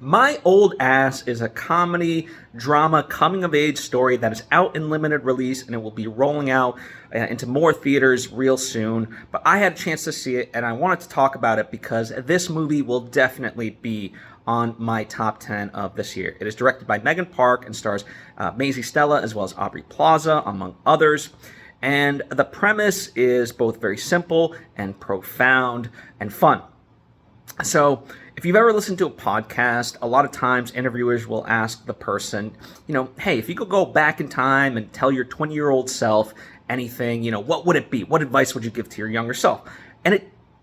My Old Ass is a comedy, drama, coming-of-age story that is out in limited release, and it will be rolling out into more theaters real soon. But I had a chance to see it, and I wanted to talk about it because this movie will definitely be on my top 10 of this year. It is directed by Megan Park and stars Maisy Stella as well as Aubrey Plaza, among others. And the premise is both very simple and profound and fun. So, if you've ever listened to a podcast, a lot of times interviewers will ask the person, hey, if you could go back in time and tell your 20-year-old self anything, what would it be? What advice would you give to your younger self? And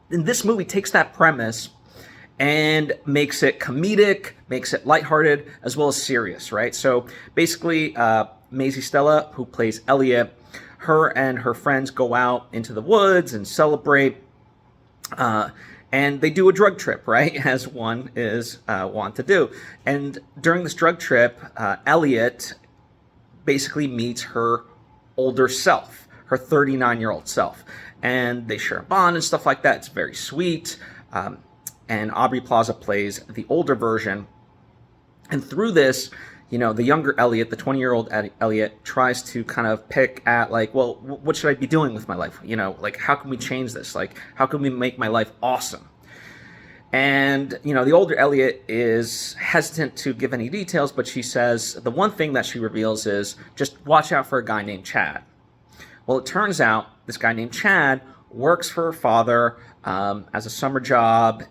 this movie takes that premise and makes it comedic, makes it lighthearted, as well as serious, right? So basically, Maisy Stella, who plays Elliott, her and her friends go out into the woods and celebrate, and they do a drug trip, right, as one is wont to do. And during this drug trip, Elliott basically meets her older self, her 39-year-old self. And they share a bond and stuff like that. It's very sweet. And Aubrey Plaza plays the older version. And through this, the younger Elliott, the 20-year-old Elliott, tries to kind of pick at, what should I be doing with my life? How can we change this? How can we make my life awesome? And, the older Elliott is hesitant to give any details, but she says the one thing that she reveals is just watch out for a guy named Chad. Well, it turns out this guy named Chad works for her father as a summer job.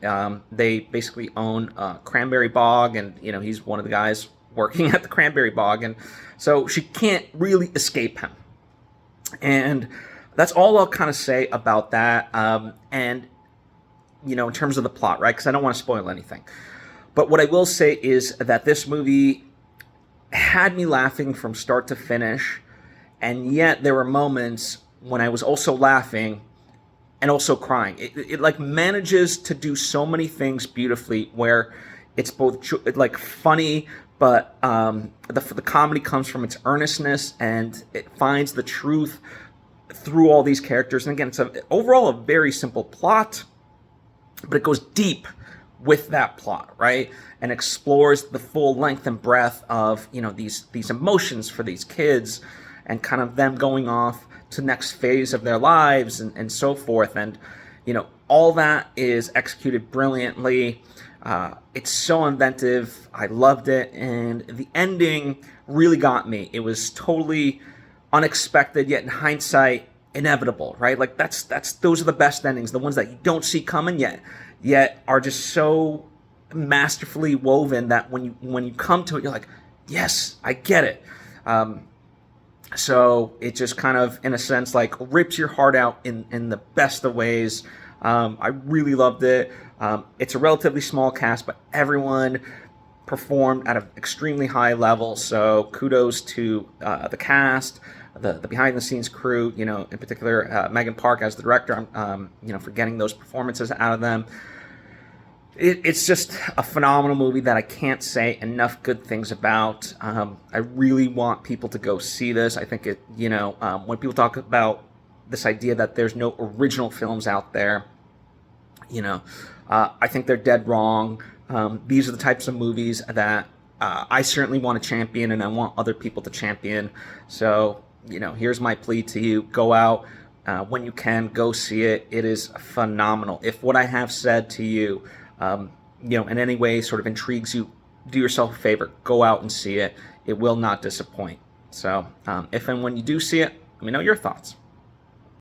They basically own a cranberry bog, and, he's one of the guys working at the cranberry bog, and so she can't really escape him. And that's all I'll kind of say about that. And in terms of the plot, right? Because I don't want to spoil anything. But what I will say is that this movie had me laughing from start to finish, and yet there were moments when I was also laughing and also crying. It manages to do so many things beautifully, where it's both funny, but the comedy comes from its earnestness, and it finds the truth through all these characters. And again, it's overall a very simple plot, but it goes deep with that plot, right? And explores the full length and breadth of, these emotions for these kids, and kind of them going off to the next phase of their lives and so forth. And, all that is executed brilliantly. It's so inventive. I loved it. And the ending really got me. It was totally unexpected, yet in hindsight, inevitable, right? Those are the best endings, the ones that you don't see coming yet are just so masterfully woven that when you come to it, you're like, yes, I get it. So it just kind of, in a sense, rips your heart out in the best of ways. I really loved it. It's a relatively small cast, but everyone performed at an extremely high level. So kudos to the cast, the behind-the-scenes crew. In particular, Megan Park as the director. For getting those performances out of them. It's just a phenomenal movie that I can't say enough good things about. I really want people to go see this. I think when people talk about this idea that there's no original films out there, I think they're dead wrong. These are the types of movies that I certainly want to champion, and I want other people to champion. So, here's my plea to you. Go out when you can. Go see it. It is phenomenal. If what I have said to you, in any way sort of intrigues you, do yourself a favor. Go out and see it. It will not disappoint. So, if and when you do see it, let me know your thoughts.